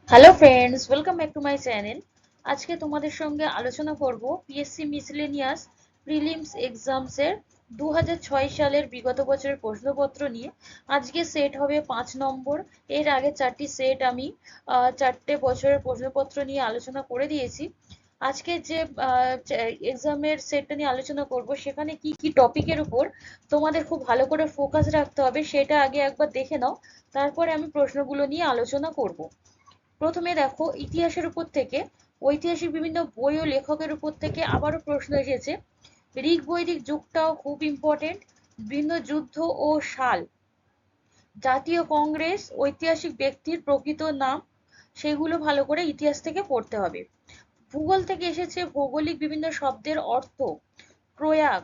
Hello friends, welcome back to my channel. আজকে তোমাদের সঙ্গে আলোচনা করব পিএসসি মিসেলেনিয়াস প্রিলিমস এক্সামসের 2006 সালের বিগত বছরের প্রশ্নপত্র নিয়ে। আজকে সেট হবে 5 নম্বর। এর আগে 4টি সেট আমি 4টে বছরের প্রশ্নপত্র নিয়ে আলোচনা করে দিয়েছি। আজকে যে এক্সামের সেটটা নিয়ে আলোচনা করব সেখানে কি কি টপিকের উপর তোমাদের খুব ভালো করে ফোকাস রাখতে হবে সেটা আগে একবার দেখে নাও, তারপরে আমি প্রশ্নগুলো নিয়ে আলোচনা করব। প্রথমে দেখো, ইতিহাসের উপর থেকে ঐতিহাসিক বিভিন্ন বই ও লেখকের উপর থেকে আবারও প্রশ্ন এসেছে। ঋগ বৈদিক যুগটাও খুব ইম্পর্টেন্ট। বিভিন্ন যুদ্ধ ও সাল, জাতীয় কংগ্রেস, ঐতিহাসিক ব্যক্তির প্রকৃত নাম, সেগুলো ভালো করে ইতিহাস থেকে পড়তে হবে। ভূগোল থেকে এসেছে ভৌগোলিক বিভিন্ন শব্দের অর্থ, প্রয়াগ,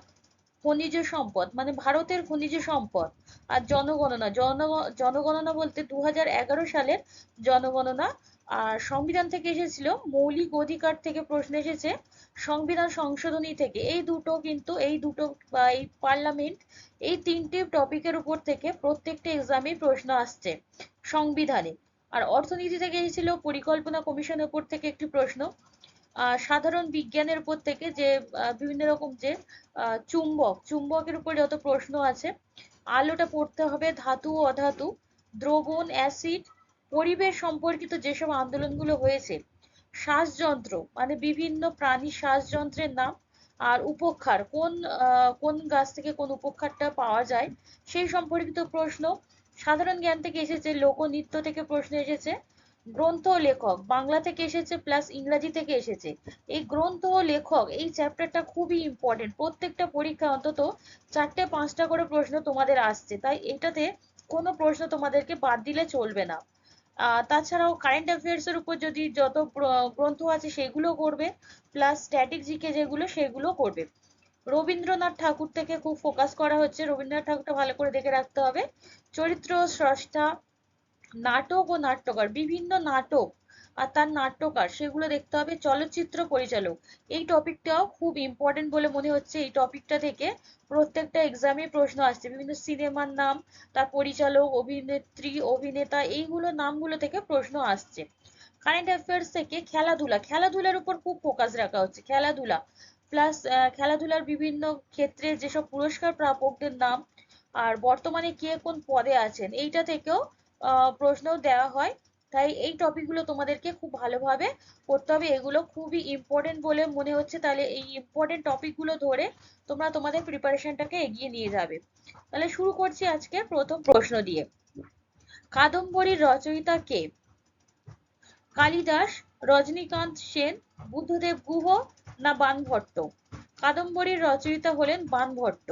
খনিজ সম্পদ মানে ভারতের খনিজ সম্পদ, আর জনগণনা। জনগণনা বলতে 2011 সালের জনগণনা। আর সংবিধান থেকে এসেছিল মৌলিক অধিকার থেকে প্রশ্ন এসেছে, সংবিধান সংশোধনী থেকে। এই দুটো বা এই পার্লামেন্ট, এই তিনটে টপিকের উপর থেকে প্রত্যেকটা এক্সামে প্রশ্ন আসছে সংবিধানে। আর অর্থনীতি থেকে এসেছিল পরিকল্পনা কমিশনের উপর থেকে একটি প্রশ্ন। সাধারণ বিজ্ঞানের উপর থেকে যে বিভিন্ন রকম যে চুম্বকের উপর যত প্রশ্ন আছে। আলোটা পড়তে হবে, ধাতু ও অধাতু, দ্রবণ, অ্যাসিড, পরিবেশ সম্পর্কিত যেসব আন্দোলনগুলো হয়েছে, শ্বাসযন্ত্র মানে বিভিন্ন প্রাণী শ্বাসযন্ত্রের নাম, আর উপক্ষার কোন গাছ থেকে কোন উপক্ষারটা পাওয়া যায় সেই সম্পর্কিত প্রশ্ন। সাধারণ জ্ঞান থেকে এসেছে, লোকনৃত্য থেকে প্রশ্ন এসেছে। গ্রন্থ ও লেখক বাংলা থেকে এসেছে প্লাস ইংরাজি থেকে এসেছে। এই গ্রন্থ ও লেখক এই চ্যাপ্টারটা খুবই ইম্পর্টেন্ট, প্রত্যেকটা পরীক্ষা অন্তত 4টে 5টা করে প্রশ্ন তোমাদের আসছে, তাই এটাতে কোনো প্রশ্ন তোমাদেরকে বাদ দিলে চলবে না। তাছাড়াও কারেন্ট অ্যাফেয়ার্স এর উপর যদি যত গ্রন্থ আছে সেগুলো করবে, প্লাস স্ট্যাটিক জিকে যেগুলো সেগুলো করবে। রবীন্দ্রনাথ ঠাকুর থেকে খুব ফোকাস করা হচ্ছে, রবীন্দ্রনাথ ঠাকুরটা ভালো করে দেখে রাখতে হবে। চরিত্র, স্রষ্টা, নাটক ও নাট্যকার, বিভিন্ন নাটক আর তার নাট্যকার সেগুলো দেখতে হবে। চলচ্চিত্র পরিচালক, এই টপিকটাও খুব ইম্পর্টেন্ট বলে মনে হচ্ছে। এই টপিকটা থেকে প্রত্যেকটা এক্সামে প্রশ্ন আসছে, বিভিন্ন সিনেমার নাম, তার পরিচালক, অভিনেত্রী, অভিনেতা, এইগুলো নামগুলো থেকে প্রশ্ন আসছে। কারেন্ট অ্যাফেয়ার্স থেকে খেলাধুলা, খেলাধুলার উপর খুব ফোকাস রাখা হচ্ছে। খেলাধুলা প্লাস খেলাধুলার বিভিন্ন ক্ষেত্রে যেসব পুরস্কার প্রাপকদের নাম, আর বর্তমানে কে কোন পদে আছেন, এইটা থেকেও প্রশ্ন দেওয়া হয়। তাই এই টপিকগুলো তোমাদেরকে খুব ভালোভাবে পড়তে হবে, এগুলো খুবই ইম্পর্টেন্ট বলে মনে হচ্ছে। তাহলে এই ইম্পর্টেন্ট টপিকগুলো ধরে তোমরা তোমাদের প্রিপারেশনটাকে এগিয়ে নিয়ে যাবে। তাহলে শুরু করছি আজকে প্রথম প্রশ্ন দিয়ে। কাদম্বরীর রচয়িতা কে? কালিদাস, রজনীকান্ত সেন, বুদ্ধদেব গুহ না বাণভট্ট? কাদম্বরীর রচয়িতা হলেন বাণভট্ট।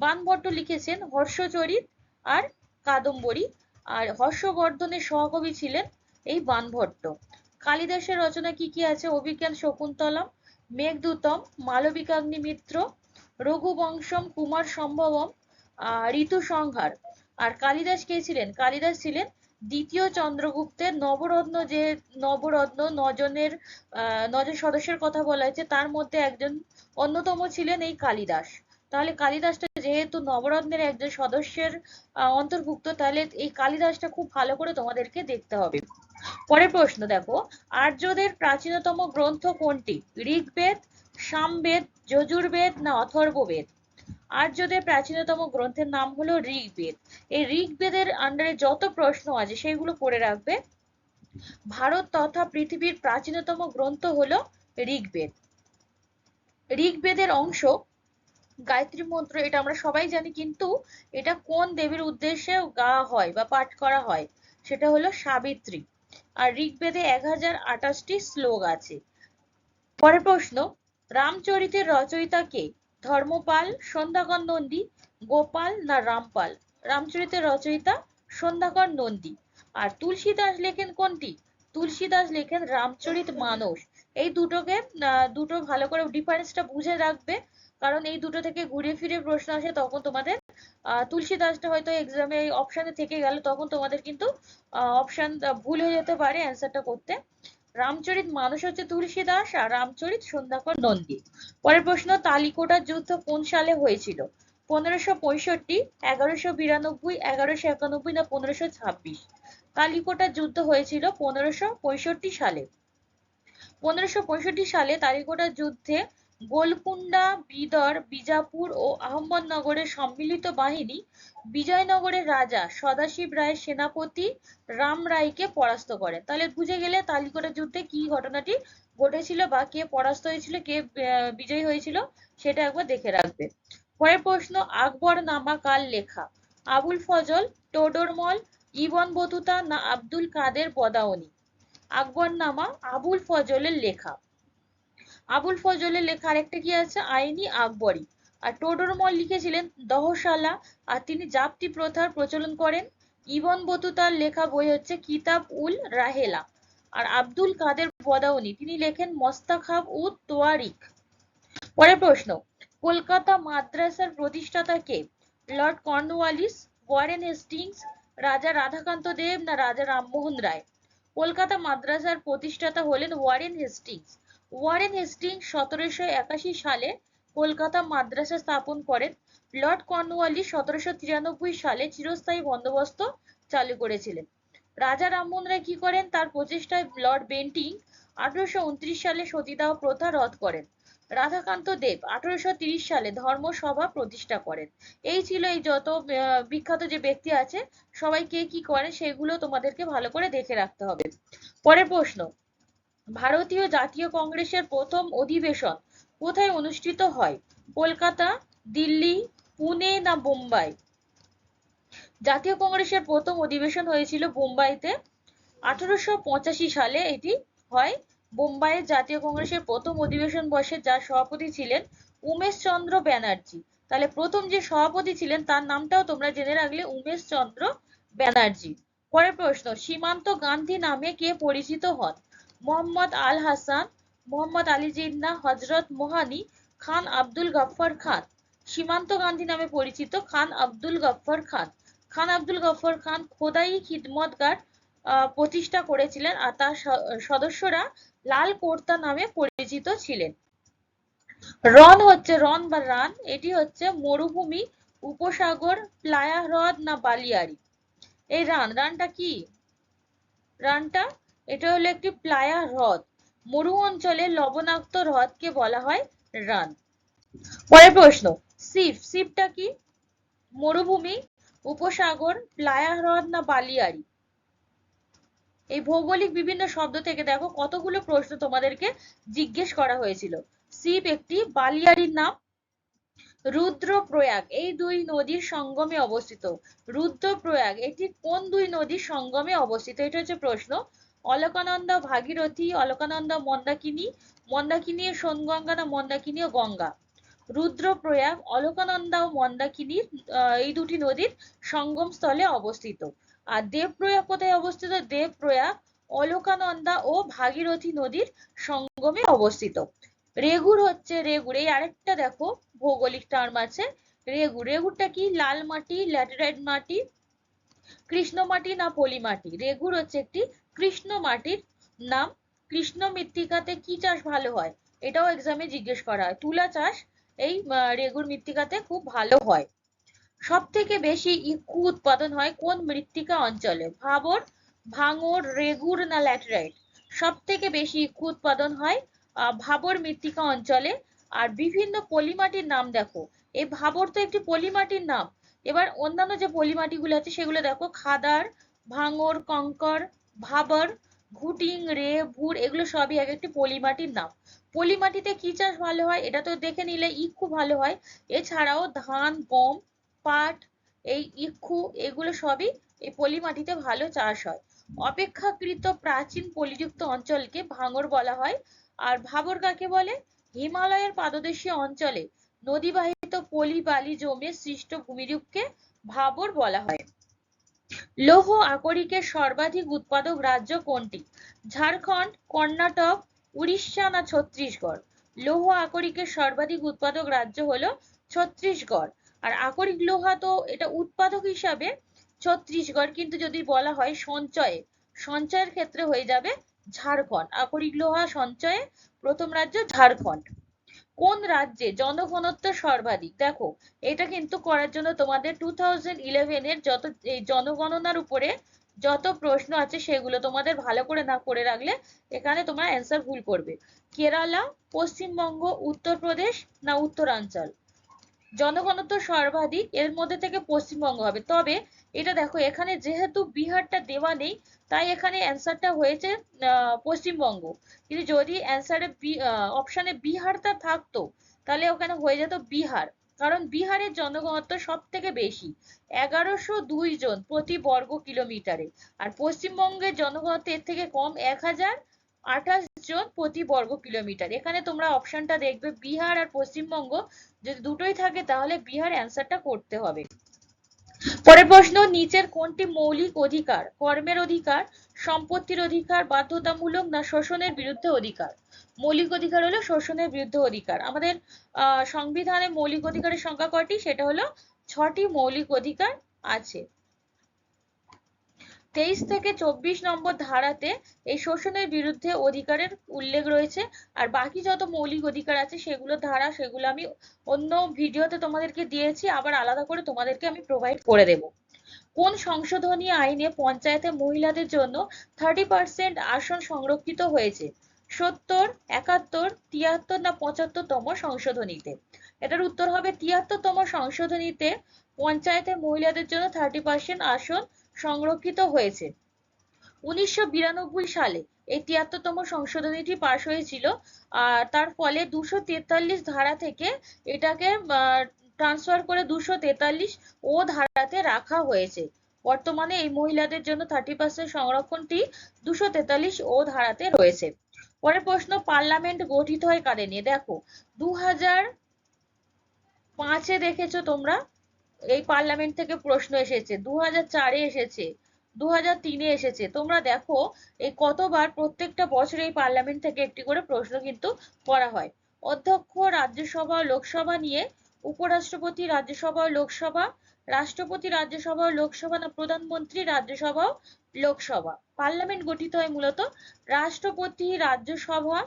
বাণভট্ট লিখেছেন হর্ষচরিত আর কাদম্বরী, আর হর্ষবর্ধনের সহকবি ছিলেন এই বাণভট্ট। কালিদাসের রচনা কি কি আছে? অভিজ্ঞান শকুন্তলম, মেঘদূতম, মালবিকাগ্নি মিত্র, রঘুবংশম, কুমার সম্ভবম, ঋতু সংহার। আর কালিদাস কে ছিলেন? কালিদাস ছিলেন দ্বিতীয় চন্দ্রগুপ্তের নবরত্ন, যে নবরত্ন নজন সদস্যের কথা বলা হয়েছে তার মধ্যে একজন অন্যতম ছিলেন এই কালিদাস। তাহলে কালিদাসটা যেহেতু নবরত্নের একজন সদস্যের অন্তর্ভুক্ত, তাহলে এই কালিদাসটা খুব ভালো করে তোমাদেরকে দেখতে হবে। পরের প্রশ্ন দেখো, আর্যদের প্রাচীনতম গ্রন্থ কোনটি? ঋগ্বেদ, সামবেদ, যজুর্বেদ না অথর্ববেদ? আর্যদের প্রাচীনতম গ্রন্থের নাম হলো ঋগ্বেদ। এই ঋগ্বেদের আন্ডারে যত প্রশ্ন আছে সেগুলো পড়ে রাখবে। ভারত তথা পৃথিবীর প্রাচীনতম গ্রন্থ হলো ঋগ্বেদ। ঋগ্বেদের অংশ গায়ত্রী মন্ত্র, এটা আমরা সবাই জানি, কিন্তু এটা কোন দেবীর উদ্দেশ্যে গাওয়া হয় বা পাঠ করা হয়? সেটা হলো সাবিত্রী। আর ঋগ্বেদে 1028টি শ্লোক আছে। পরের প্রশ্ন, রামচরিতের রচয়িতা কে? ধর্মপাল, সন্ধ্যাকর নন্দী, গোপাল না রামপাল? রামচরিতের রচয়িতা সন্ধ্যাকর নন্দী। আর তুলসীদাস লেখেন কোনটি? তুলসীদাস লেখেন রামচরিত মানস। এই দুটো ভালো করে ডিফারেন্সটা বুঝে রাখবে, কারণ এই দুটো থেকে ঘুরে ফিরে প্রশ্ন আসে। তখন তোমাদের তুলসীদাসটা হয়তো এক্সামে অপশানে থেকে গেল, তখন তোমাদের কিন্তু অপশান ভুল হয়ে যেতে পারে অ্যান্সারটা করতে। রামচরিত মানস হচ্ছে তুলসীদাস, আর রামচরিত সন্ধ্যাকর নন্দী। পরের প্রশ্ন, তালিকোটার যুদ্ধ কোন সালে হয়েছিল? 1565, 1192, 1191 না 1526? তালিকোটার যুদ্ধ হয়েছিল 1565 সালে। 1565 সালে তালিকোটার যুদ্ধে গোলকুন্ডা, বিদর, বিজাপুর ও আহমদনগরের সম্মিলিত বাহিনী বিজয়নগরের রাজা সদাশিব রায়ের সেনাপতি রাম রায়কে পরাস্ত করে। তাহলে বুঝে গেলে তালিকোটার যুদ্ধে কি ঘটনাটি ঘটেছিল বা কে পরাস্ত হয়েছিল, কে বিজয়ী হয়েছিল, সেটা একবার দেখে রাখবে। পরের প্রশ্ন, আকবরনামা কার লেখা? আবুল ফজল, টোডরমল, ইবন বতুতা না আব্দুল কাদের বদাউনি? আকবরনামা আবুল ফজলের লেখা। আবুল ফজলের লেখা আরেকটা কি আছে? আইনি আকবরী। আর টোডরমল লিখেছিলেন দহশালা, আর তিনি জাপ্তি প্রথার প্রচলন করেন। ইবন বতুতার লেখা বই হচ্ছে কিতাব উল রাহেলা। আর আব্দুল কাদের বদাউনি তিনি লেখেন মস্তাখাব উদ তোয়ারিখ। পরের প্রশ্ন, কলকাতা মাদ্রাসার প্রতিষ্ঠাতা কে? লর্ড কর্নওয়ালিস, ওয়ারেন হেস্টিংস, রাজা রাধাকান্ত দেব না রাজা রামমোহন রায়? কলকাতা মাদ্রাসার প্রতিষ্ঠাতা হলেন ওয়ারেন হেস্টিংস। ওয়ারেন হেস্টিংস 1781 সালে কলকাতা মাদ্রাসা স্থাপন করেন। লর্ড কর্নওয়ালিস 1793 সালে চিরস্থায়ী বন্দোবস্ত চালু করেছিলেন। রাজা রামমোহন রায় কি করেন? তার প্রচেষ্টায় লর্ড বেন্টিং 1829 সালে সতীদাহ প্রথা রদ করেন। রাধাকান্ত দেব 1830 সালে ধর্মসভা প্রতিষ্ঠা করেন। এই ছিল এই যত বিখ্যাত যে ব্যক্তি আছে সবাই কে কি করে সেগুলো তোমাদেরকে ভালো করে দেখে রাখতে হবে। পরের প্রশ্ন, ভারতীয় জাতীয় কংগ্রেসের প্রথম অধিবেশন কোথায় অনুষ্ঠিত হয়? কলকাতা, দিল্লি, পুনে না বোম্বাই? জাতীয় কংগ্রেসের প্রথম অধিবেশন হয়েছিল বোম্বাইতে। 1885 সালে এটি হয়। বোম্বাইয়ের জাতীয় কংগ্রেসের প্রথম অধিবেশন বসে, যার সভাপতি ছিলেন উমেশ চন্দ্র ব্যানার্জি। তাহলে প্রথম যে সভাপতি ছিলেন তার নামটাও তোমরা জেনে রাখলে, উমেশ চন্দ্র ব্যানার্জি। পরের প্রশ্ন, সীমান্ত গান্ধী নামে কে পরিচিত হন? মোহাম্মদ আল হাসান, মোহাম্মদ আলী জিন্নাহ, হযরত মোহানি, খান আব্দুল গফফর খান? সীমান্ত গান্ধী নামে পরিচিত খান আব্দুল গফফর খান। খান আব্দুল গফফর খান খোদাই খিদমতগার প্রতিষ্ঠা করেছিলেন, আর তার সদস্যরা লাল কোর্তা নামে পরিচিত ছিলেন। রন হচ্ছে, রন বা রান, এটি হচ্ছে মরুভূমি, উপসাগর, প্লায়া হ্রদ না বালিয়াড়ি? এই রানটা কি? রানটা এটা হলো একটি প্লায়া হ্রদ। মরু অঞ্চলের লবণাক্ত হ্রদকে বলা হয় রান। পরের প্রশ্ন, সিপটা কি? মরুভূমি, উপসাগর, প্লায়া হ্রদ না বালিয়াড়ি? এই ভৌগোলিক বিভিন্ন শব্দ থেকে দেখো কতগুলো প্রশ্ন তোমাদেরকে জিজ্ঞেস করা হয়েছিল। সিপ একটি বালিয়াড়ির নাম। রুদ্রপ্রয়াগ এই দুই নদীর সঙ্গমে অবস্থিত। রুদ্রপ্রয়াগ এটি কোন দুই নদীর সঙ্গমে অবস্থিত? এটা হচ্ছে প্রশ্ন। অলকানন্দা ভাগীরথী, অলকানন্দা মন্দাকিনী, মন্দাকিনী ও সোনগঙ্গা না মন্দাকিনী ও গঙ্গা? রুদ্রপ্রয়াগ অলকানন্দা ও মন্দাকিনীর এই দুটি নদীর সঙ্গম স্থলে অবস্থিত। আর দেবপ্রয়াগ কোথায় অবস্থিত? দেবপ্রয়াগ অলকানন্দা ও ভাগীরথী নদীর সঙ্গমে অবস্থিত। রেগুর হচ্ছে, রেগুর এই আরেকটা দেখো ভৌগোলিক টার্ম আছে। রেগুরটা কি? লাল মাটি, ল্যাটেরাইট মাটি, কৃষ্ণ মাটি না পলি মাটি? রেগুর হচ্ছে একটি কৃষ্ণ মাটির নাম। কৃষ্ণ মৃত্তিকাতে কি চাষ ভালো হয়? এটাও এক্সামে জিজ্ঞেস করা হয়। তুলা চাষ এই রেগুর মৃত্তিকাতে খুব ভালো হয়। সব থেকে বেশি ইক্ষু উৎপাদন হয় কোন মৃত্তিকা অঞ্চলে? ভাবর, ভাঙর, রেগুর না ল্যাটেরাইট? সব থেকে বেশি ইক্ষু উৎপাদন হয় ভাবর মৃত্তিকা অঞ্চলে। আর বিভিন্ন পলিমাটির নাম দেখো। এই ভাবর তো একটি পলিমাটির নাম। এবার অন্যান্য যে পলিমাটিগুলো আছে সেগুলো দেখো, খাদার, ভাঙর, কঙ্কর, ভাবর, ঘুটিং, রে, ভুর, এগুলো সবই এক একটি পলিমাটির নাম। পলিমাটিতে কি চাষ ভালো হয়? এটা তো দেখে নিলে ইক্ষু ভালো হয়। এছাড়াও ধান, গম, পাট, এই ইক্ষু, এগুলো সবই এই পলি মাটিতে ভালো চাষ হয়। অপেক্ষাকৃত প্রাচীন পলিযুক্ত অঞ্চলকে ভাঙর বলা হয়। আর ভাবর কাকে বলে? হিমালয়ের পাদদেশীয় অঞ্চলে নদীবাহিত পলি বালি জমে সৃষ্ট ভূমিরূপকে ভাবর বলা হয়। লৌহ আকরিকের সর্বাধিক উৎপাদক রাজ্য কোনটি? ঝাড়খণ্ড, কর্ণাটক, উড়িষ্যা না ছত্তিশগড়? লৌহ আকরিকের সর্বাধিক উৎপাদক রাজ্য হলো ছত্তিশগড়। আর আকরিক লোহা তো এটা উৎপাদক হিসাবে ছত্তিশগড়, কিন্তু যদি বলা হয় সঞ্চয়ের ক্ষেত্রে হয়ে যাবে ঝাড়খণ্ড। আকরিক লোহা সঞ্চয়ে প্রথম রাজ্য ঝাড়খণ্ড। কোন রাজ্যে জনঘনত্ব সর্বাধিক? দেখো এটা কিন্তু করার জন্য তোমাদের 2011 এর যত এই জনগণনার উপরে যত প্রশ্ন আছে সেগুলো তোমাদের ভালো করে না করে রাখলে এখানে তোমরা অ্যান্সার ভুল করবে। কেরালা, পশ্চিমবঙ্গ, উত্তরপ্রদেশ না উত্তরাঞ্চল? জনঘনত্ব সর্বাধিক এর মধ্যে থেকে পশ্চিমবঙ্গ হবে। তবে এটা দেখো, এখানে যেহেতু বিহারটা দেওয়া নেই তাই এখানে অ্যান্সারটা হয়েছে পশ্চিমবঙ্গ। কিন্তু যদি অ্যান্সারে অপশানে বিহারটা থাকতো তাহলে ওখানে হয়ে যেত বিহার, কারণ বিহারের জনঘনত্ব সব থেকে বেশি, 1102 জন প্রতি বর্গ কিলোমিটারে। আর পশ্চিমবঙ্গের জনঘনত্ব এর থেকে কম, 1028 জন প্রতি বর্গ কিলোমিটার। এখানে তোমরা অপশনটা দেখবে বিহার আর পশ্চিমবঙ্গ, যদি দুটোই থাকে তাহলে বিহার অ্যান্সারটা করতে হবে। পরের প্রশ্ন, নিচের কোনটি মৌলিক অধিকার? কর্মের অধিকার, সম্পত্তির অধিকার, বাধ্যতামূলক না শোষণের বিরুদ্ধে অধিকার? মৌলিক অধিকার হলো শোষণের বিরুদ্ধে অধিকার। আমাদের সংবিধানে মৌলিক অধিকারের সংখ্যা কয়টি? সেটা হলো 6টি মৌলিক অধিকার আছে। 23 থেকে 24 নম্বর ধারাতে এই শোষণের বিরুদ্ধে অধিকারের উল্লেখ রয়েছে। আর বাকি যত মৌলিক অধিকার আছে সেগুলো ধারা, সেগুলো আমি অন্য ভিডিওতে তোমাদেরকে দিয়েছি, আবার আলাদা করে তোমাদেরকে আমি প্রোভাইড করে দেব। কোন সংশোধনী আইনে পঞ্চায়েতে মহিলাদের জন্য 30% আসন সংরক্ষিত হয়েছে? 70, 71, 73 না 75তম সংশোধনীতে? এটার উত্তর হবে 73তম সংশোধনীতে পঞ্চায়েতে মহিলাদের জন্য 30% আসন সংরক্ষিত হয়েছে। 1992 সালে এই 73তম সংশোধনীটি পাশ হয়েছিল। আর তার ফলে 243 ধারা থেকে এটাকে ট্রান্সফার করে 243 ও ধারাতে রাখা হয়েছে। বর্তমানে এই মহিলাদের জন্য 30% সংরক্ষণটি 243 ও ধারাতে রয়েছে। পরের প্রশ্ন, পার্লামেন্ট গঠিত হয় কাদের নিয়ে? দেখো, 2005-এ দেখেছো তোমরা এই পার্লামেন্ট থেকে প্রশ্ন এসেছে, 2004-এ এসেছে, 2003-এ এসেছে। তোমরা দেখো এই কতবার প্রত্যেকটা বছর এই পার্লামেন্ট থেকে একটি করে প্রশ্ন কিন্তু করা হয়। অধ্যক্ষ রাজ্যসভা ও লোকসভা নিয়ে, উপরাষ্ট্রপতি রাজ্যসভা ও লোকসভা, রাষ্ট্রপতি রাজ্যসভা ও লোকসভা না প্রধানমন্ত্রী রাজ্যসভা ও লোকসভা? পার্লামেন্ট গঠিত হয় মূলত রাষ্ট্রপতি, রাজ্যসভা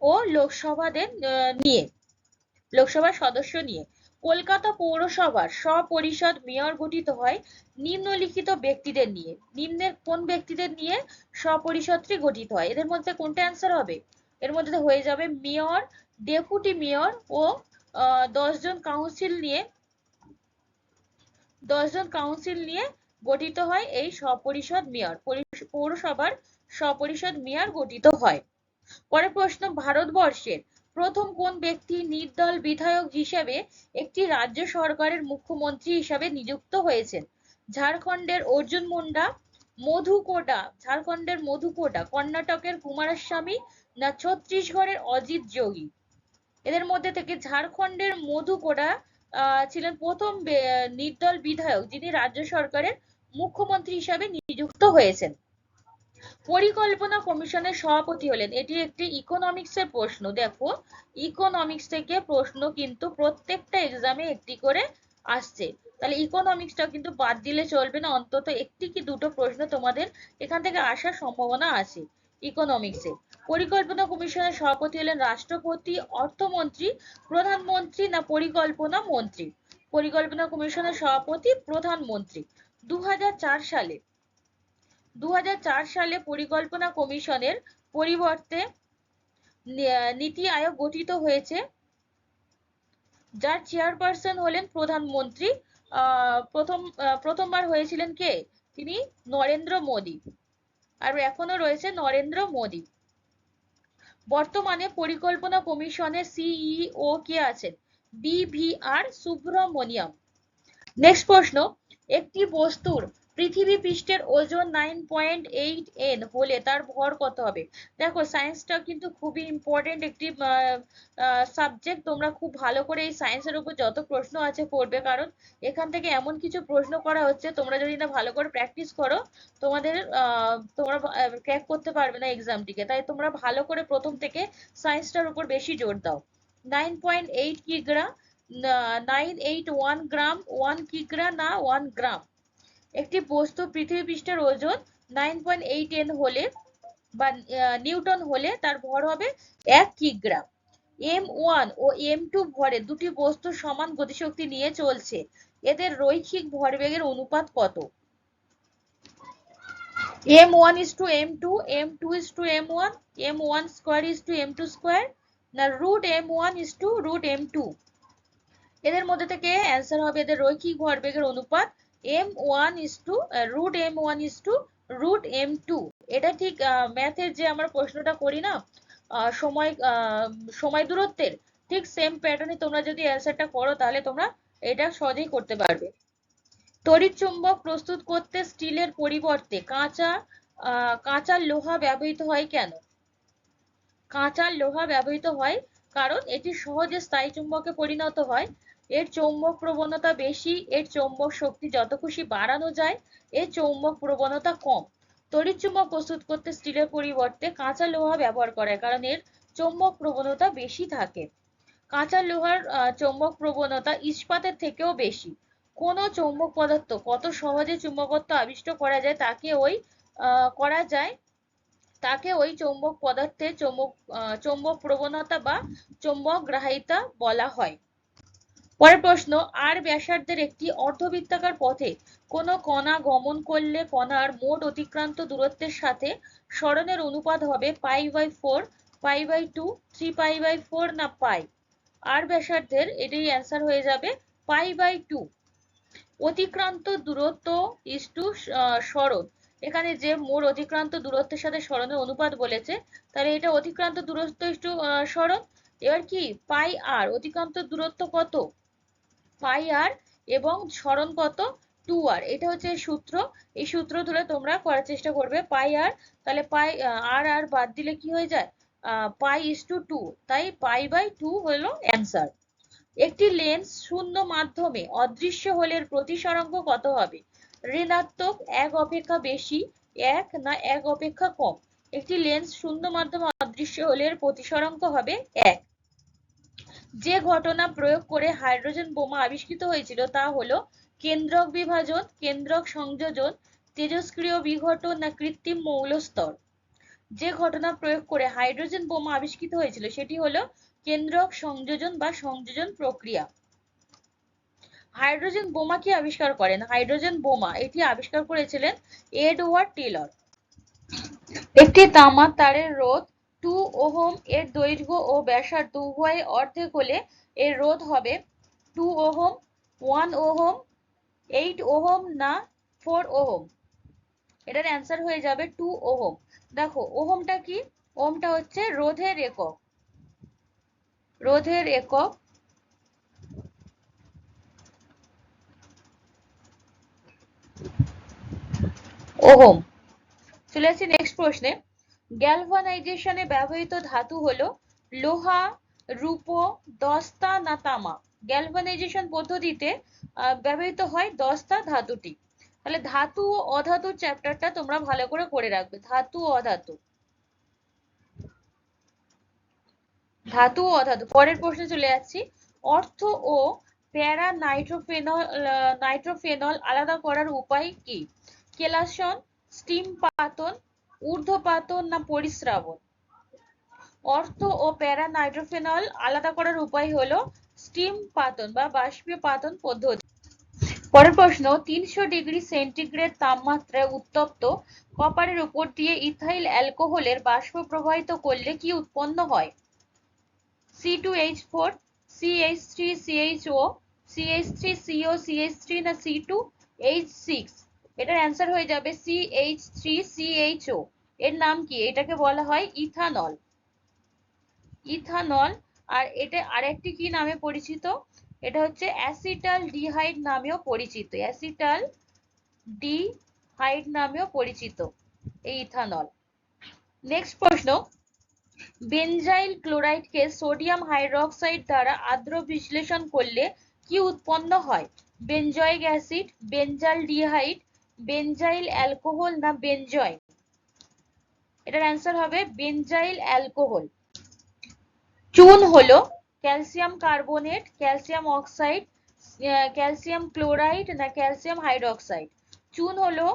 ও লোকসভাদের নিয়ে, লোকসভার সদস্য নিয়ে। কলকাতা পৌরসভার স্বপরিষদ মেয়র গঠিত হয় নিম্নলিখিত ব্যক্তিদের নিয়ে। নিম্নের কোন ব্যক্তিদের নিয়ে স্বপরিষদটি গঠিত হয়? এদের মধ্যে কোনটা অ্যান্সার হবে? এর মধ্যে হয়ে যাবে মেয়র, ডেপুটি মেয়র ও 10 জন কাউন্সিল নিয়ে, 10 জন কাউন্সিল নিয়ে গঠিত হয় এই স্বপরিষদ মেয়র। পৌরসভার স্বপরিষদ মেয়র গঠিত হয়। পরের প্রশ্ন, ভারতবর্ষের প্রথম কোন ব্যক্তি নির্দল বিধায়ক হিসেবে একটি রাজ্য সরকারের মুখ্যমন্ত্রী হিসাবে নিযুক্ত হয়েছেন? ঝাড়খণ্ডের অর্জুন মুন্ডা, মধু কোটা, ঝাড়খণ্ডের মধু কোটা, কর্ণাটকের কুমারস্বামী না ছত্তিশগড়ের অজিত যোগী? এদের মধ্যে থেকে ঝাড়খণ্ডের মধু কোটা ছিলেন প্রথম নির্দল বিধায়ক যিনি রাজ্য সরকারের মুখ্যমন্ত্রী হিসাবে নিযুক্ত হয়েছেন। পরিকল্পনা কমিশনের সভাপতি হলেন, এটি একটি ইকোনমিক্স এর প্রশ্ন। দেখো, ইকোনমিক্স থেকে প্রশ্ন কিন্তু প্রত্যেকটা এক্সামে একটি করে আসছে, তাহলে ইকোনমিক্সটা কিন্তু বাদ দিলে চলবে না, অন্তত একটি কি দুটো প্রশ্ন তোমাদের এখান থেকে আসার সম্ভাবনা আছে ইকোনমিক্সে। পরিকল্পনা কমিশনের সভাপতি হলেন রাষ্ট্রপতি, অর্থমন্ত্রী, প্রধানমন্ত্রী না পরিকল্পনা মন্ত্রী? পরিকল্পনা কমিশনের সভাপতি প্রধানমন্ত্রী। 2004 সালে পরিকল্পনা কমিশনের পরিবর্তে নীতি আয়োগ গঠিত হয়েছে, যার চেয়ারপারসন হলেন প্রধানমন্ত্রী। প্রথমবার হয়েছিলেন কে? তিনি নরেন্দ্র মোদী, আর এখনো রয়েছে নরেন্দ্র মোদী। বর্তমানে পরিকল্পনা কমিশনের সিইও কে আছেন? BVR সুব্রমণিয়াম। নেক্সট প্রশ্ন, একটি বস্তুর পৃথিবী পৃষ্ঠের ওজন 9.8 N হলে তার ভর কত হবে? দেখো, সায়েন্সটা কিন্তু খুবই ইম্পর্টেন্ট একটি সাবজেক্ট। তোমরা খুব ভালো করে এই সায়েন্সের উপর যত প্রশ্ন আছে পড়বে, কারণ এখান থেকে এমন কিছু প্রশ্ন করা হচ্ছে, তোমরা যদি না ভালো করে প্র্যাকটিস করো তোমরা ক্র্যাক করতে পারবে না এক্সামটিকে। তাই তোমরা ভালো করে প্রথম থেকে সায়েন্সটার উপর বেশি জোর দাও। 9.8 কিগ্রা, 981 গ্রাম, 1 কিগ্রা না 1 গ্রাম? একটি বস্তু পৃথিবী পৃষ্ঠের ওজন 9.8 N হলে বা নিউটন হলে তার ভর হবে 1 কিগ্রা। M1 ও M2 ভরে দুটি বস্তু সমান গতিশক্তি নিয়ে চলছে, এদের রৈখিক ভরবেগের অনুপাত কত? m1 is to m2, m2 is to m1, m1 square is to m2 square, না root m1 is to root m2। এদের মধ্যে থেকে অ্যান্সার হবে এদের রৈখিক ভরবেগের অনুপাত m1 is to root m1 is to root m2। এটা ঠিক ম্যাথের যে আমরা প্রশ্নটা করি না সময় সময় দূরত্বের, ঠিক সেম প্যাটার্নে তোমরা যদি অ্যান্সারটা করো তাহলে তোমরা এটা সহজেই করতে পারবে। তড়িৎ চুম্বক প্রস্তুত করতে স্টিলের পরিবর্তে কাঁচা লোহা ব্যবহৃত হয় কেন? কাঁচা লোহা ব্যবহৃত হয় কারণ এটি সহজে স্থায়ী চুম্বকে পরিণত হয়, এর চৌম্বক প্রবণতা বেশি, এর চৌম্বক শক্তি যত খুশি বাড়ানো যায়, এর চৌম্বক প্রবণতা কম। তড়িৎ চুম্বক প্রস্তুত করতে স্টিলের পরিবর্তে কাঁচা লোহা ব্যবহার করে কারণ এর চৌম্বক প্রবণতা বেশি থাকে। কাঁচা লোহার চৌম্বক প্রবণতা ইস্পাতের থেকেও বেশি। কোন চৌম্বক পদার্থ কত সহজে চুম্বকত্ব আবিষ্ট করা যায় তাকে ওই চৌম্বক পদার্থের চৌম্বক প্রবণতা বা চৌম্বক গ্রাহিতা বলা হয়। পরের প্রশ্ন, আর ব্যাসার্ধের একটি অর্ধবৃত্তাকার পথে কোনো কণা গমন করলে কণার মোট অতিক্রান্ত দূরত্বের সাথে সরণের অনুপাত হবে π/4, π/2, 3π/4 না পাই? আর ব্যাসার্ধের এটাই অ্যান্সার হয়ে যাবে π/2। অতিক্রান্ত দূরত্ব ইস টু সরণ, এখানে যে মোট অতিক্রান্ত দূরত্বের সাথে সরণের অনুপাত বলেছে তাহলে এটা অতিক্রান্ত দূরত্ব ইস টু সরণ। এবার কি পাই আর অতিক্রান্ত দূরত্ব কত পাই আর এবং সরণ কত 2r, এটা হচ্ছে সূত্র। এই সূত্র ধরে তোমরা করার চেষ্টা করবে পাই আর, তাহলে পাই আর আর বাদ দিলে কি হয়ে যায় পাই ইস টু 2, তাই π/2 হলো অ্যান্সার। একটি লেন্স শূন্য মাধ্যমে অদৃশ্য হলে এর প্রতিসরাঙ্ক কত হবে? ঋণাত্মক, 1 অপেক্ষা বেশি, 1 না 1 অপেক্ষা কম? একটি লেন্স শূন্য মাধ্যমে অদৃশ্য হলে এর প্রতিসরাঙ্ক হবে 1। যে ঘটনা প্রয়োগ করে হাইড্রোজেন বোমা আবিষ্কৃত হয়েছিল তা হলো কেন্দ্রক বিভাজন, কেন্দ্রক সংযোজন, তেজস্ক্রিয় বিঘটন না কৃত্রিম মৌল স্তর? যে ঘটনা প্রয়োগ করে হাইড্রোজেন বোমা আবিষ্কৃত হয়েছিল সেটি হলো কেন্দ্রক সংযোজন বা সংযোজন প্রক্রিয়া। হাইড্রোজেন বোমা কি আবিষ্কার করেন? হাইড্রোজেন বোমা এটি আবিষ্কার করেছিলেন এডওয়ার্ড টেলর। একটি তামার তারের রোধ 2 ওহম, এর দৈর্ঘ্য ও ব্যাসার্ধ উভয়ে অর্ধেক হলে এর রোধ হবে 2 ওহম, 1 ওহম, 8 ওহম না 4 ওহম? এটার অ্যান্সার হয়ে যাবে 2 ওহম। দেখো ওহমটা কি? ওহমটা হচ্ছে রোধের একক, রোধের একক। ওহম। চলে আসছি নেক্সট প্রশ্নে। গ্যালভানাইজেশনে ব্যবহৃত ধাতু হলো লোহা, রূপো, দস্তা না তামা? গ্যালভানাইজেশন পদ্ধতিতে ব্যবহৃত হয় দস্তা ধাতুটি। তাহলে ধাতু ও অধাতুর চ্যাপ্টারটা তোমরা ভালো করে রাখবে। ধাতু ও অধাতু, ধাতু ও অধাতু। পরের প্রশ্নে চলে যাচ্ছি। অর্থ ও প্যারা নাইট্রোফেনল আলাদা করার উপায় কি? কেলাসন, স্টিম পাতন, ঊর্ধ্বপাতন না পরিস্রাবন? অর্থ ও প্যারা নাইট্রোফেনল আলাদা করার উপায় হলো স্টিম পাতন বা বাষ্পীয় পাতন পদ্ধতি। পরের প্রশ্ন, 300 ডিগ্রি সেন্টিগ্রেড তাপমাত্রায় উত্তপ্ত কপারের উপর দিয়ে ইথাইল অ্যালকোহলের বাষ্প প্রবাহিত করলে কি উৎপন্ন হয়? C2H4, CH3CHO, CH3CO, CH3 না C2H6? এটার অ্যান্সার হয়ে যাবে CH3CHO। এর নাম কি? এটাকে বলা হয় ইথানল। ইথানল। আর এটা আরেকটি কি নামে পরিচিত? এটা হচ্ছে অ্যাসিটাল ডিহাইড নামেও পরিচিত, অ্যাসিটাল ডিহাইড নামেও পরিচিত এই ইথানল। নেক্সট প্রশ্ন, বেনজাইল ক্লোরাইডকে সোডিয়াম হাইড্রোক্সাইড দ্বারা আদ্র বিশ্লেষণ করলে কি উৎপন্ন হয়? বেনজয়িক অ্যাসিড, বেনজাল ডিহাইড, বেনজাইল অ্যালকোহল না বেনজয়? এটার অ্যান্সার হবে বেনজাইল অ্যালকোহল। চুন হলো calcium carbonate, calcium oxide, calcium chloride না ক্যালসিয়াম হাইড্রোক্সাইড? চুন হলো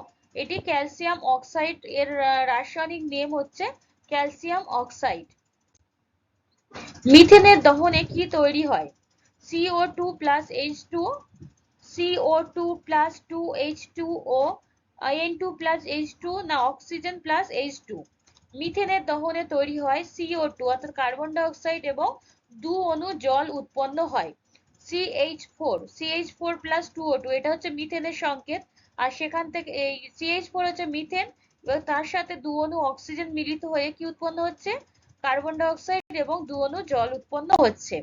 এটি ক্যালসিয়াম অক্সাইড, এর রাসায়নিক নেম হচ্ছে ক্যালসিয়াম অক্সাইড। মিথেনের দহনে কি তৈরি হয়? CO2 plus H2O, CO2 plus 2H2O, N2 plus H2 না অক্সিজেন প্লাস H2? মিথেনের দহনে তৈরি হয় CO2 অর্থাৎ কার্বন ডাই অক্সাইড এবং 2 অণু জল উৎপন্ন হয়। CH4 প্লাস 2O2 এটা হচ্ছে মিথেনের সংকেত। আর সেখান থেকে এই CH4 হচ্ছে মিথেন এবং তার সাথে 2 অণু অক্সিজেন মিলিত হয়ে কি উৎপন্ন হচ্ছে? কার্বন ডাই অক্সাইড এবং 2 অণু জল উৎপন্ন হচ্ছে।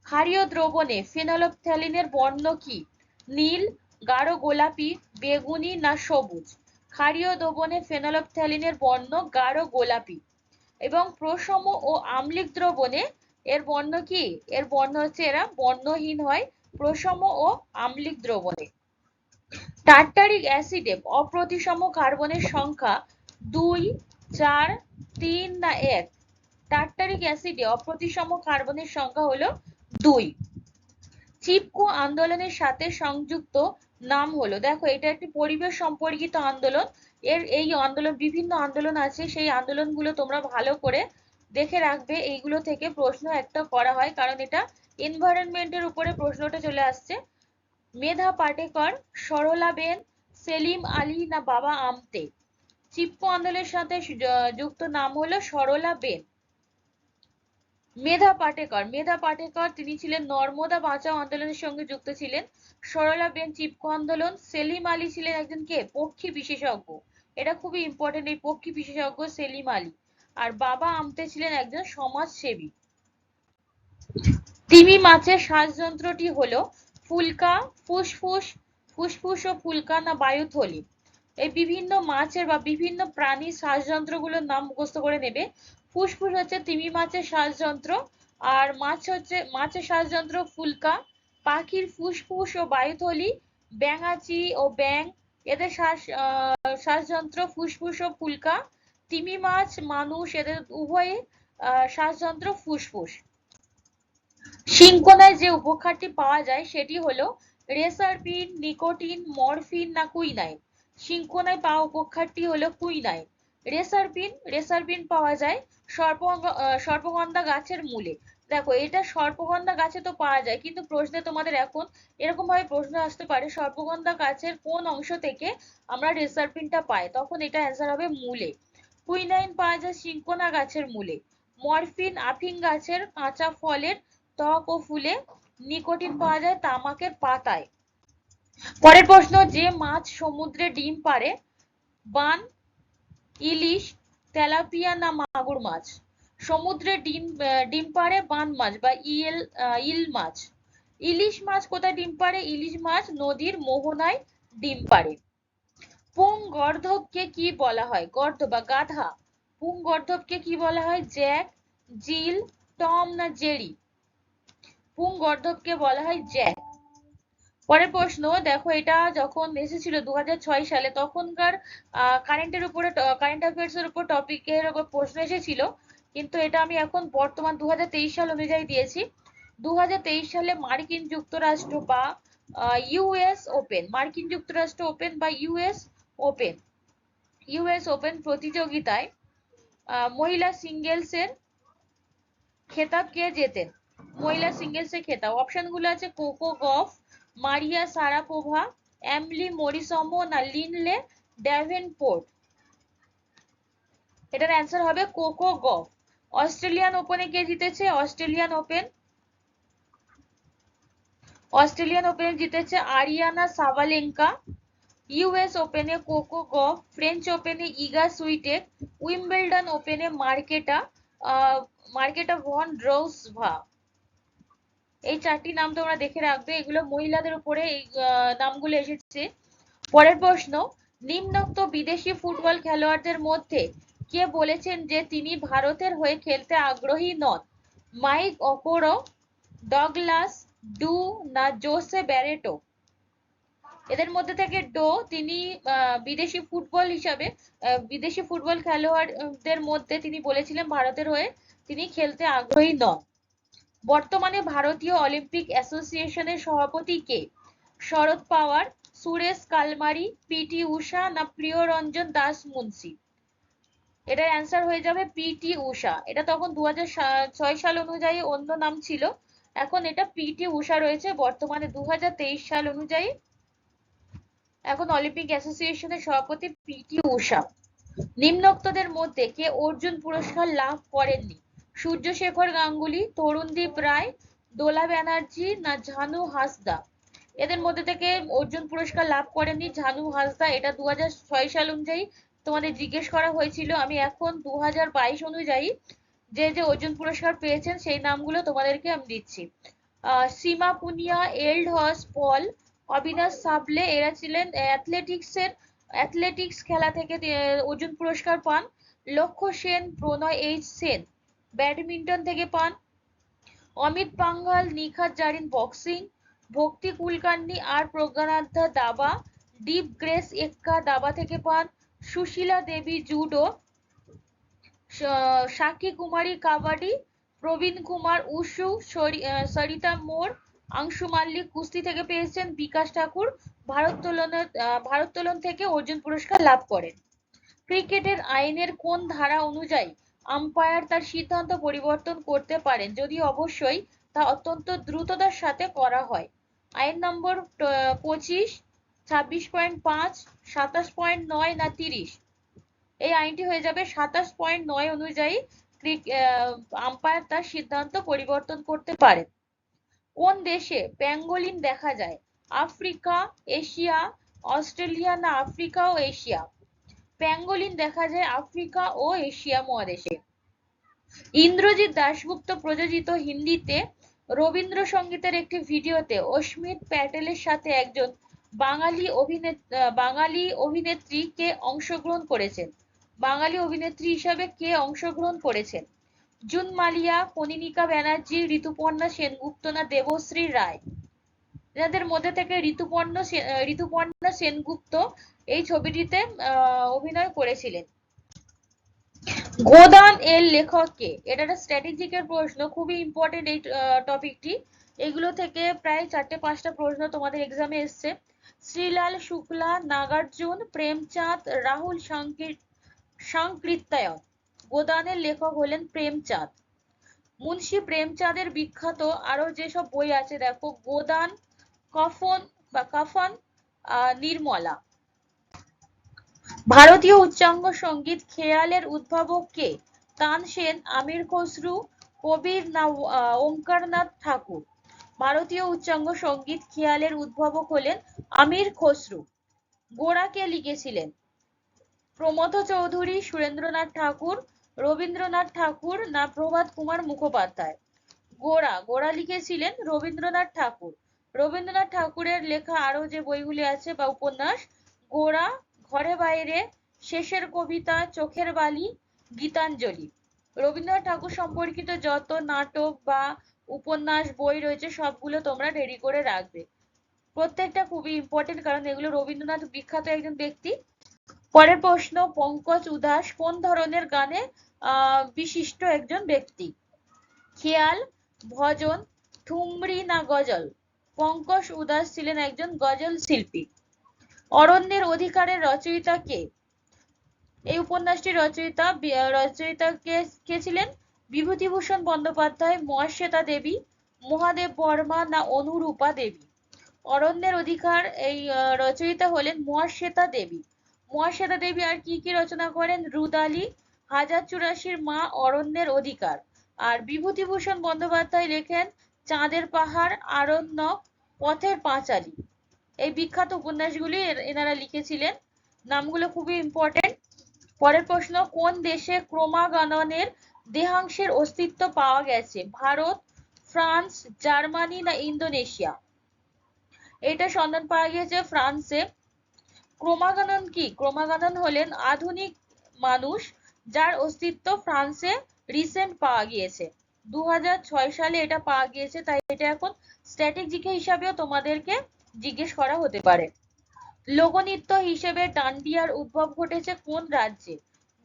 ক্ষারীয় দ্রবণে ফেনলফথ্যালিনের বর্ণ কি? নীল, গাঢ় গোলাপি, বেগুনি না সবুজ? ক্ষারীয় দ্রবণে ফেনলফথ্যালিনের বর্ণ গাঢ় গোলাপি। এবং প্রশম ও আম্লিক দ্রবণে এর বর্ণ কি? এর বর্ণ হচ্ছে এরা বর্ণহীন হয় প্রশম ও আম্লিক দ্রবণে। টার্টারিক অ্যাসিডে অপ্রতিসম কার্বনের সংখ্যা 2, 4, 3 না 1? টার্টারিক অ্যাসিডে অপ্রতিসম কার্বনের সংখ্যা হলো 2। চিপকো আন্দোলনের সাথে সংযুক্ত নাম হলো, দেখো এটা একটি পরিবেশ সম্পর্কিত আন্দোলন। এই আন্দোলন বিভিন্ন আন্দোলন আছে, সেই আন্দোলনগুলো তোমরা ভালো করে দেখে রাখবে। এইগুলো থেকে প্রশ্ন একটা করা হয় কারণ এটা এনভায়রনমেন্টের উপরে প্রশ্নটা চলে আসছে। মেধা পাটেকর, সরলাবেন, সেলিম আলী না বাবা আমতে? চিপকো আন্দোলনের সাথে যুক্ত নাম হলো সরলাবেন। মেধা পাটেকর তিনি ছিলেন নর্মদা বাঁচাও আন্দোলনের সঙ্গে যুক্ত ছিলেন। সরলাবেন চিপকো আন্দোলন। সেলিম আলী ছিলেন একজন কে? পক্ষী বিশেষজ্ঞ। এটা খুবই ইম্পর্টেন্ট, এই পক্ষী বিশেষজ্ঞ সেলিম আলী। আর বাবা আমতে ছিলেন একজন সমাজসেবী। তিমি মাছের শ্বাসযন্ত্রটি হলো ফুলকা, ফুসফুস, ফুসফুস ও ফুলকা না বায়ুথলি? এই বিভিন্ন মাছের বা বিভিন্ন প্রাণীর শ্বাসযন্ত্রগুলোর নাম মুখস্থ করে নেবে। ফুসফুস হচ্ছে তিমি মাছের শ্বাসযন্ত্র, আর মাছের শ্বাসযন্ত্র ফুলকা। পাখির ফুসফুস ও বায়ুথলি, ব্যাঙাচি ও ব্যাঙ এদের শ্বাসযন্ত্র ফুসফুস ও ফুলকা। তিমি মাছ, মানুষ এদের উভয়ে শ্বাসযন্ত্র ফুসফুস। সিনকোনায় যে উপক্ষারটি পাওয়া যায় সেটি হলো রেসারপিন, নিকোটিন, মরফিন না কুইনাইন? সিনকোনায় পাওয়া উপক্ষারটি হলো কুইনাইন। রেসারপিন পাওয়া যায় সর্পগন্ধা গাছের মূলে। দেখো এটা সর্পগন্ধা গাছে তো পাওয়া যায়, কিন্তু প্রশ্নে তোমাদের এখন এরকম ভাবে প্রশ্ন আসতে পারে সর্পগন্ধা গাছের কোন অংশ থেকে আমরা রেসারপিনটা পাই, তখন এটা অ্যান্সার হবে মূলে। কুইনাইন পাওয়া যায় সিনকোনা গাছের মূলে। মরফিন আফিং গাছের কাঁচা ফলের ত্বক ও ফুলে। নিকোটিন পাওয়া যায় তামাকের পাতায়। পরের প্রশ্ন, যে মাছ সমুদ্রে ডিম পাড়ে? বান, ইলিশ, তেলাপিয়া না মাগুর মাছ? সমুদ্রে ডিম পাড়ে বান মাছ বা ইল মাছ। ইলিশ মাছ কোথায় ডিম পাড়ে? ইলিশ মাছ নদীর মোহনায় ডিম পাড়ে। পুংগর্ধবকে কি বলা হয়? গর্ধ বা গাধা? পুংগর্ধবকে কি বলা হয়? জ্যাক, জিল, টম না জেরি? পুংগর্ধবকে বলা হয় জ্যাক। পরের প্রশ্ন, দেখো এটা যখন এসেছিল 2006 সালে তখনকার কারেন্টের উপরে কারেন্ট অ্যাফেয়ার্স এর উপর টপিকের উপর প্রশ্ন এসেছিল, কিন্তু এটা আমি এখন বর্তমান 2023 সাল অনুযায়ী দিয়েছি। 2023 সালে মার্কিন যুক্তরাষ্ট্র বা মার্কিন যুক্তরাষ্ট্র ওপেন বা ইউএস ওপেন প্রতিযোগিতায় মহিলা সিঙ্গেলসের খেতাব কে জেতেন? মহিলা সিঙ্গেলসের খেতাব অপশন গুলো আছে কোকো গফ, মারিয়া সারাপোভা, এমলি মরিসমো না লিনলে ড্যাভেনপোর্ট? এটার অ্যান্সার হবে কোকো গফ। অস্ট্রেলিয়ান ওপেনে কে জিতেছে? অস্ট্রেলিয়ান ওপেনে জিতেছে আরিয়ানা সাবালেঙ্কা। ইউএস ওপেনে কোকো গফ, ফ্রেঞ্চ ওপেনে ইগা সুইটেক, উইম্বলডন ওপেনে মার্কেটা ভন ড্রোসভা। এই চারটি নাম তোমরা দেখে রাখবে, এগুলো মহিলাদের উপরে এই নামগুলো এসেছে। পরের প্রশ্ন, নিম্নোক্ত বিদেশি ফুটবল খেলোয়াড়দের মধ্যে কে বলেছেন যে তিনি ভারতের হয়ে খেলতে আগ্রহী নন? মাইক ওকোরো, ডগলাস ডু না জোসে ব্যারেটো? এদের মধ্যে থেকে তিনি বিদেশি ফুটবল খেলোয়াড়দের মধ্যে তিনি বলেছিলেন ভারতের হয়ে তিনি খেলতে আগ্রহী নন। বর্তমানে ভারতীয় অলিম্পিক অ্যাসোসিয়েশনের সভাপতি কে? শরদ পাওয়ার, সুরেশ কালমারি, পিটি উষা না প্রিয়রঞ্জন দাস মুন্সি? এটার অ্যান্সার হয়ে যাবে পিটি উষা। এটা তখন 2006 সাল অনুযায়ী অন্য নাম ছিল, এখন এটা পিটি উষা রয়েছে বর্তমানে 2023 সাল অনুযায়ী। এখন অলিম্পিক অ্যাসোসিয়েশনের সভাপতি পিটি ঊষা। নিম্নোক্তদের মধ্যে কে অর্জুন পুরস্কার লাভ করেননি? সূর্যশেখর গাঙ্গুলি, তরুণদীপ রায়, দোলা ব্যানার্জি না ঝানু হাসদা? এদের মধ্যে থেকে অর্জুন পুরস্কার লাভ করেননি ঝানু হাসদা। এটা 2006 সাল অনুযায়ী তোমাদের জিজ্ঞেস করা হয়েছিল। আমি এখন 2022 অনুযায়ী যে যে অর্জুন পুরস্কার পেয়েছেন সেই নামগুলো তোমাদেরকে আমি দিচ্ছি। সীমা পুনিয়া, এল্ডহস পল, অবিনাশ সাবলে, এরা ছিলেন অ্যাথলেটিক্স খেলা থেকে অর্জুন পুরস্কার পান। লক্ষ্য সেন, প্রণয় এইচ সেন ব্যাডমিন্টন থেকে পান। অমিত পাঙ্ঘাল, নিখাত জারিন বক্সিং, ভক্তি কুলকার্নি আর প্রজ্ঞানাথা দাবা, দীপ গ্রেস এক্কা দাবা থেকে পান। সুশীলা দেবী জুডো, সাক্ষী কুমারী কাবাডি, প্রবীণ কুমার উশু, সরিতা মোর, আংশু মাল্লিক কুস্তি থেকে পেয়েছেন। বিকাশ ঠাকুর ভারোত্তোলন থেকে অর্জুন পুরস্কার লাভ করেন। ক্রিকেটের আইনের কোন ধারা অনুযায়ী আম্পায়ার তার সিদ্ধান্ত পরিবর্তন করতে পারেন যদি অবশ্যই তা অত্যন্ত দ্রুততার সাথে করা হয়? আইন নম্বর 25, 26.5, 27.9 না 30? এই আইনটি হয়ে যাবে 27.9 অনুযায়ী আম্পায়ার তার সিদ্ধান্ত পরিবর্তন করতে পারেন। কোন দেশে প্যাঙ্গোলিন দেখা যায়? আফ্রিকা, এশিয়া, অস্ট্রেলিয়া না আফ্রিকা ও এশিয়া? প্যাঙ্গোলিন দেখা যায় আফ্রিকা ও এশিয়া মহাদেশে। ইন্দ্রজিৎ দাশগুপ্ত প্রযোজিত হিন্দিতে রবীন্দ্রসঙ্গীতের একটি ভিডিওতে অস্মিত প্যাটেলের সাথে একজন বাঙালি অভিনেত্রী কে অংশগ্রহণ করেছেন? বাঙালি অভিনেত্রী হিসাবে কে অংশগ্রহণ করেছেন? জুন মালিয়া, কনীনিকা ব্যানার্জি, ঋতুপর্ণা সেনগুপ্ত না দেবশ্রী রায়? যাদের মধ্যে থেকে ঋতুপর্ণা সেনগুপ্ত এই ছবিটিতে অভিনয় করেছিলেন। গোদান এর লেখক কে? এটা একটা স্ট্র্যাটেজিকের প্রশ্ন, খুবই ইম্পর্টেন্ট এই টপিকটি। এগুলো থেকে প্রায় 4-5টা প্রশ্ন তোমাদের এক্সামে এসছে। শ্রীলাল শুক্লা, নাগার্জুন, প্রেমচাঁদ, রাহুল সাংকৃত্যায়ন। গোদানের লেখক হলেন প্রেমচাঁদ। মুন্সি প্রেমচাঁদের বিখ্যাত আরো যেসব বই আছে দেখো, গোদান, কাফন, নির্মলা। ভারতীয় উচ্চাঙ্গ সঙ্গীত খেয়ালের উদ্ভাবক কে? তানসেন, আমির খসরু, কবির না ওঙ্কারনাথ ঠাকুর? ভারতীয় উচ্চাঙ্গ সঙ্গীত খেয়ালের উদ্ভাবক হলেন আমির খসরু। গোড়া কে লিখেছিলেন? প্রমথ চৌধুরী, সুরেন্দ্রনাথ ঠাকুর, রবীন্দ্রনাথ ঠাকুর না প্রভাত কুমার মুখোপাধ্যায়? গোড়া লিখেছিলেন রবীন্দ্রনাথ ঠাকুর। রবীন্দ্রনাথ ঠাকুরের লেখা আরো যে বইগুলি আছে বা উপন্যাস, গোড়া, ঘরে বাইরে, শেষের কবিতা, চোখের বালি, গীতাঞ্জলি। রবীন্দ্রনাথ ঠাকুর সম্পর্কিত যত নাটক বা উপন্যাস বই রয়েছে সবগুলো তোমরা রেডি করে রাখবে। প্রত্যেকটা খুবই ইম্পর্টেন্ট, কারণ এগুলো রবীন্দ্রনাথ বিখ্যাত একজন ব্যক্তি। পরের প্রশ্ন, পঙ্কজ উদাস কোন ধরনের গানে বিশিষ্ট একজন ব্যক্তি? খেয়াল, ভজন, ঠুমরি না গজল? পঙ্কজ উদাস ছিলেন একজন গজল শিল্পী। অরণ্যের অধিকারের রচয়িতা কে? এই উপন্যাসটির রচয়িতা কে ছিলেন? বিভূতিভূষণ বন্দ্যোপাধ্যায়, মহাশ্বেতা দেবী, মহাদেব বর্মা না অনুরূপা দেবী? অরণ্যের অধিকার এই রচয়িতা হলেন মহাশ্বেতা দেবী। মহাশ্বেতা দেবী আর কি কি রচনা করেন? রুদালি, 1084 মা, অরণ্যের অধিকার। আর বিভূতিভূষণ বন্দ্যোপাধ্যায় লেখেন চাঁদের পাহাড়, আরণ্যক, পথের পাঁচালী। এই বিখ্যাত উপন্যাসগুলি এনারা লিখেছিলেন। নামগুলো খুবই ইম্পর্টেন্ট। পরের প্রশ্ন, কোন দেশে ক্রোমাগণনের দেহাংশের অস্তিত্ব পাওয়া গেছে? ভারত, ফ্রান্স, জার্মানি না ইন্দোনেশিয়া? এটা সন্ধান পাওয়া গিয়েছে ফ্রান্সে। ক্রোমাগণন কি? ক্রোমাগণন হলেন আধুনিক মানুষ যার অস্তিত্ব ফ্রান্সে রিসেন্ট পাওয়া গিয়েছে। 2006 সালে এটা পাওয়া গিয়েছে, তাই এটা এখন স্ট্র্যাটেজিক হিসাবেও তোমাদেরকে জিজ্ঞেস করা হতে পারে। লোকনৃত্য হিসেবে ডান্ডিয়ার উদ্ভব ঘটেছে কোন রাজ্যে?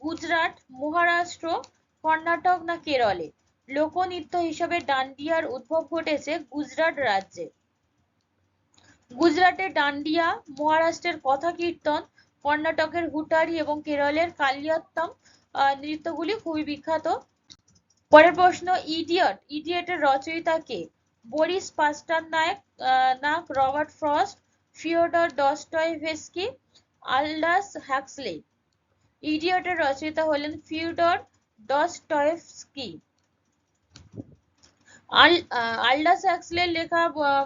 গুজরাট, মহারাষ্ট্র, কর্ণাটক না কেরলে? লোকনৃত্য হিসেবে ডান্ডিয়ার উদ্ভব ঘটেছে গুজরাট রাজ্যে। গুজরাটের ডান্ডিয়া, মহারাষ্ট্রের কথা কীর্তন, কর্ণাটকের হুটারি এবং কেরলের কালিয়াত্তম নৃত্যগুলি খুবই বিখ্যাত। পরের প্রশ্ন, ইডিয়টের রচয়িতা কে? বরিস পাস্টারনাক না রবার্ট ফ্রস্ট, ফিওডর ডস্টয়ভস্কি, আল্ডাস হাক্সলি। ইডিয়টের রচয়িতা হলেন ফিওডর ডস্টয়ভস্কি। আল্ডাস হাক্সলির লেখা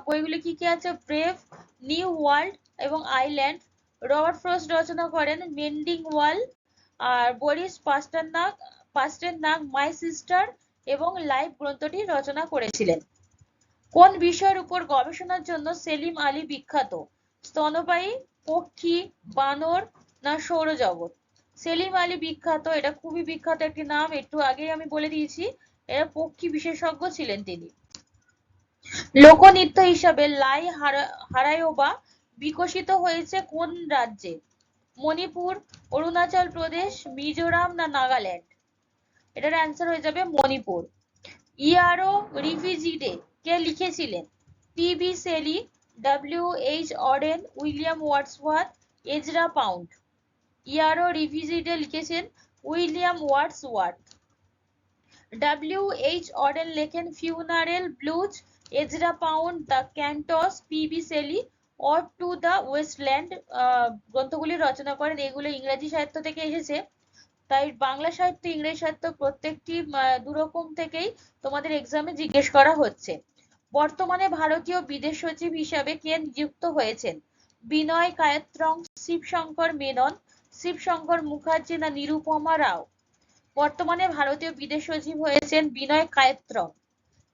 বইগুলি কি কি আছে? ব্রেভ নিউ ওয়ার্ল্ড এবং আইল্যান্ড। রবার্ট ফ্রস্ট রচনা করেন মেন্ডিং ওয়াল। আর বরিস পাস্টারনাক মাই সিস্টার এবং লাইফ গ্রন্থটি রচনা করেছিলেন। কোন বিষয়ের উপর গবেষণার জন্য সেলিম আলী বিখ্যাত? স্তন্যপায়ী, পক্ষী, বানর না সৌরজগৎ? সেলিম আলী বিখ্যাত, এটা খুবই বিখ্যাত একটি নাম, একটু আগেই আমি বলে দিয়েছি, এরা পক্ষী বিশেষজ্ঞ ছিলেন তিনি। লোকনৃত্য হিসাবে লাই হারায়োবা বিকশিত হয়েছে কোন রাজ্যে? মণিপুর, অরুণাচল প্রদেশ, মিজোরাম না নাগাল্যান্ড? এটার অ্যান্সার হয়ে যাবে মণিপুর। ইয়ারো রিভিজিডে কে লিখেছিলেন? P B. Shelley, W H. Auden, William Wordsworth, Ezra Pound. Yarrow revisited লিখেছেন উইলিয়াম ওয়ার্ডসওয়ার্থ। ডব্লিউ.এইচ. অডেন লেখেন funeral blues, Ezra Pound the cantos, P B. Shelley or to the wasteland গ্রন্থগুলি রচনা করেন। এগুলো ইংরেজি সাহিত্য থেকে এসেছে, তাই বাংলা সাহিত্য ইংরেজি সাহিত্য প্রত্যেকটি দুরকম থেকেই তোমাদের এক্সামে জিজ্ঞেস করা হচ্ছে। বর্তমানে ভারতীয় বিদেশ সচিব হিসাবে কে নিযুক্ত হয়েছেন? বিনয় কায়ত্রং, শিবশঙ্কর মেনন, শিবশঙ্কর মুখার্জি না নিরুপমা রাও? বর্তমানে ভারতীয় বিদেশ সচিব হয়েছেন বিনয় কায়ত্রং।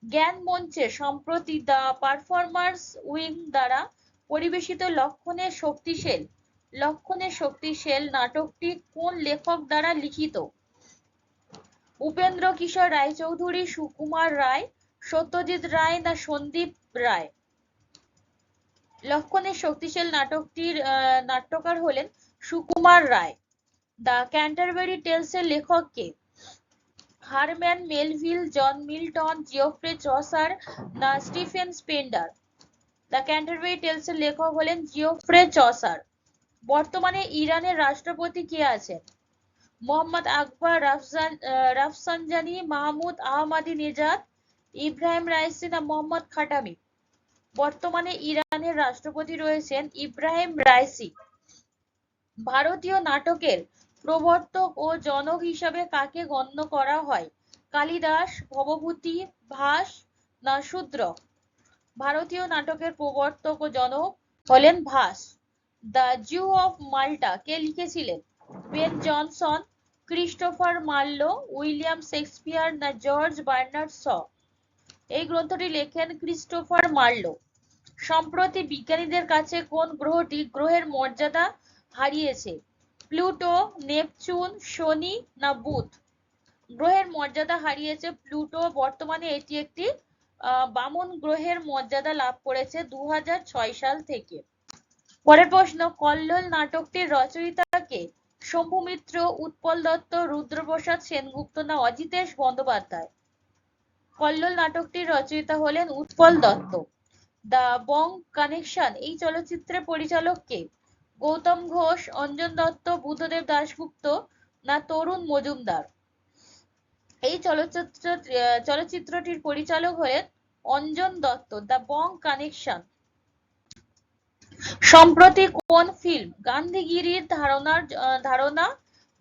জ্ঞান মঞ্চে সম্প্রতি দ্য পারফর্মার্স উইং দ্বারা পরিবেশিত লক্ষণের শক্তিশীল নাটকটি কোন লেখক দ্বারা লিখিত? উপেন্দ্র কিশোর রায়চৌধুরী, সুকুমার রায়, সত্যজিৎ রায় না সন্দীপ রায়? লক্ষণের শক্তিশীল নাটকটির নাট্যকার হলেন Sukumar Ray. The Canterbury tales এর লেখক কে? Herman Melville, John Milton, Geoffrey Chaucer না Stephen Spender? The Canterbury tales এর লেখক হলেন জিওফ্রে চসার। বর্তমানে ইরানের রাষ্ট্রপতি কে আছেন? Mohammad Akbar, Rafsanjani, Mahmoud Ahmadi Nejad, Ebrahim Raisi না মোহাম্মদ খাটামি? বর্তমানে ইরানের রাষ্ট্রপতি রয়েছেন ইব্রাহিম রাইসি। ভারতীয় নাটকের প্রবর্তক ও জনক হিসাবে কাকে গণ্য করা হয়? কালিদাস, ভবভূতি, ভাস না শূদ্রক? ভারতীয় নাটকের প্রবর্তক ও জনক হলেন ভাস। দ্য জু অফ মাল্টা কে লিখেছিলেন? Ben Jonson, Christopher Marlowe, William Shakespeare না জর্জ বার্নার্ড শ? এই গ্রন্থটি লেখেন ক্রিস্টোফার মার্লো। সম্প্রতি বিজ্ঞানীদের কাছে কোন গ্রহটি গ্রহের মর্যাদা হারিয়েছে? প্লুটো, নেপচুন, শনি না বুধ? গ্রহের মর্যাদা হারিয়েছে প্লুটো। বর্তমানে এটি একটি বামন গ্রহের মর্যাদা লাভ করেছে 2006 সাল থেকে। পরের প্রশ্ন, কল্লোল নাটকটির রচয়িতা কে? শম্ভু মিত্র, উৎপল দত্ত, রুদ্রপ্রসাদ সেনগুপ্ত না অজিতেশ বন্দ্যোপাধ্যায়? কল্লোল নাটকটির রচয়িতা হলেন Utpal Dutta. The Bong connection এই চলচ্চিত্রের পরিচালক কে? গৌতম ঘোষ, অঞ্জন দত্ত, বুদ্ধদেব দাশগুপ্ত না তরুণ মজুমদার? এই চলচ্চিত্রটির পরিচালক হলেন Anjan Dutta. The Bong connection. সম্প্রতি কোন ফিল্ম গান্ধীগিরির ধারণা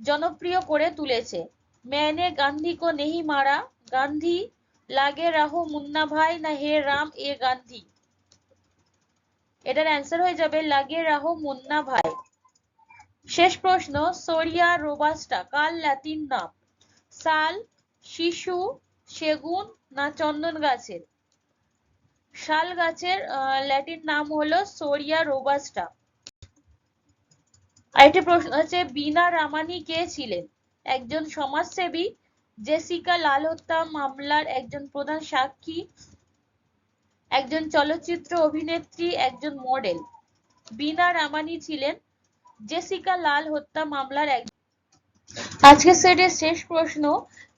জনপ্রিয় করে তুলেছে? मैंने गांधी को नहीं मारा, গান্ধী, লাগে রাহো মুন্না ভাই না হে রাম এ গান্ধী? এটার অ্যান্সার হয়ে যাবে লাগে রাহো মুন্না ভাই। শেষ প্রশ্ন, সোরিয়া রোবাস্টা কার ল্যাটিন নাম? শাল, শিশু, সেগুন না চন্দন গাছের? শাল গাছের ল্যাটিন নাম হলো সোরিয়া রোবাস্টা। আরেকটি প্রশ্ন হচ্ছে, বীণা রামানি কে ছিলেন? একজন সমাজসেবী, জেসিকা লাল হত্যা মামলার একজন প্রধান সাক্ষী, একজন চলচ্চিত্র অভিনেত্রী, একজন মডেল? বীণা রামানি ছিলেন জেসিকা লাল হত্যা মামলার একজন। আজকের সেটের শেষ প্রশ্ন,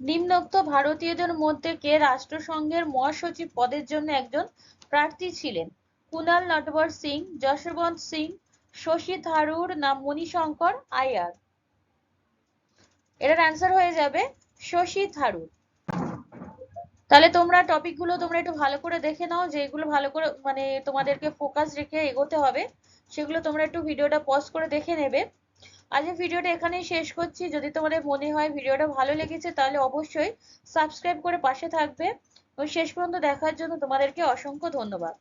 নিম্নোক্ত ভারতীয়দের মধ্যে কে রাষ্ট্রসংঘের মহাসচিব পদের জন্য একজন প্রার্থী ছিলেন? কুনাল নটবর সিং, যশবন্ত সিং, শশী থারুর না মণিশঙ্কর আইয়ার? এটার অ্যান্সার হয়ে যাবে শশী থারুর। তাহলে তোমরা টপিকগুলো তোমরা একটু ভালো করে দেখে নাও, যেগুলো ভালো করে মানে তোমাদেরকে ফোকাস রেখে এগোতে হবে। সেগুলো তোমরা একটু ভিডিওটা পজ করে দেখে নেবে। আজকের ভিডিওটা এখানেই শেষ করছি। যদি তোমাদের মনে হয় ভিডিওটা ভালো লেগেছে তাহলে অবশ্যই সাবস্ক্রাইব করে পাশে থাকবে, এবং শেষ পর্যন্ত দেখার জন্য তোমাদেরকে অসংখ্য ধন্যবাদ।